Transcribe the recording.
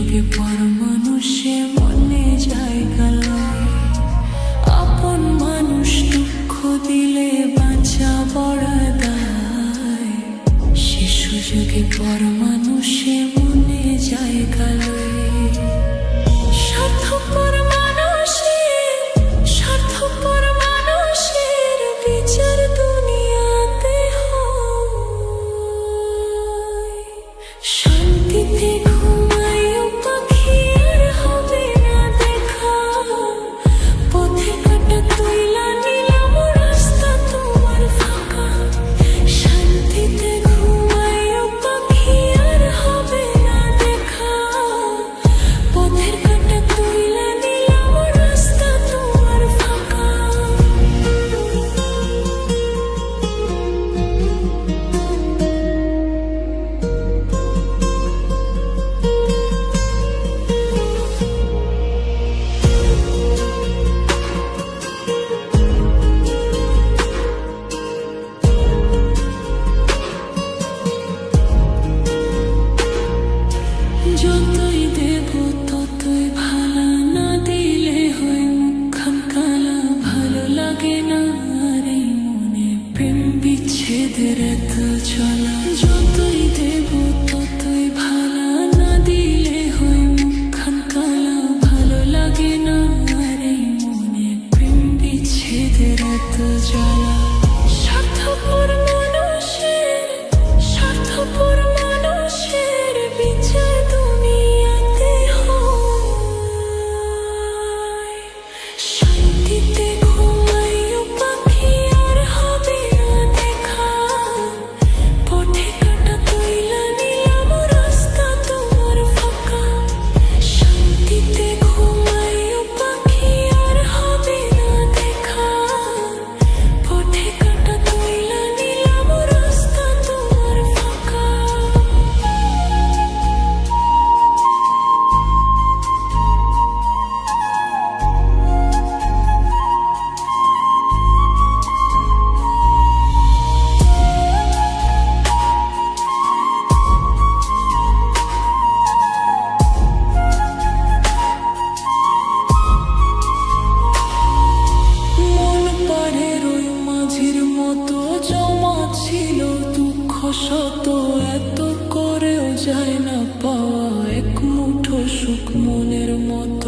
যুগে পর মানুষে মনে জায়গা লয়, আপন মানুষ দুঃখ দিলে বাঁচা বড় দায়। শিশু যুগে পর মানুষে মনে জায়গা লয়। স্বার্থপর মানুষের বিচার দুনিয়াতে হয়। শান্তিতে ঘুমায়ও পাখি আর হবে না দেখা, পথে কাটা তুইলা নিলাম রাস্তা তোমার ফাঁকা। শান্তিতে ঘুমায়ও পাখি আর হবে না দেখা, পথের কাটা তুইলা নিলাম রাস্তা তোমার ফাঁকা। যতই দেব ততই ভালা, না দিলে হয় মুখখান কালা। ভালো লাগে না আর এই মনে প্রেম বিচ্ছেদের এত চলা। যতই দেব ততই ভালা, না দিলে হয় মুখখান কালা। ভালো লাগে না আর এই মনে প্রেম বিচ্ছেদের এত জ্বালা। স্বার্থপর মানুষের বিচার দুনিয়াতে হয়। শান্তিতে ঘুমায়ও পাখি আর হবে না দেখা, পথে কাটা তুইলা নিলাম রাস্তা তোমার ফাঁকা। শান্তিতে ঘুমায়ও পাখি আর হবে না দেখা, পথে কাটা তুইলা নিলাম রাস্তা তোমার ফাঁকা। মন পাড়ের ওই মাঝির মতো জমা ছিল দুঃখ শত, এত করেও যায় না পাওয়া এক মুঠো সুখ মনের মতো।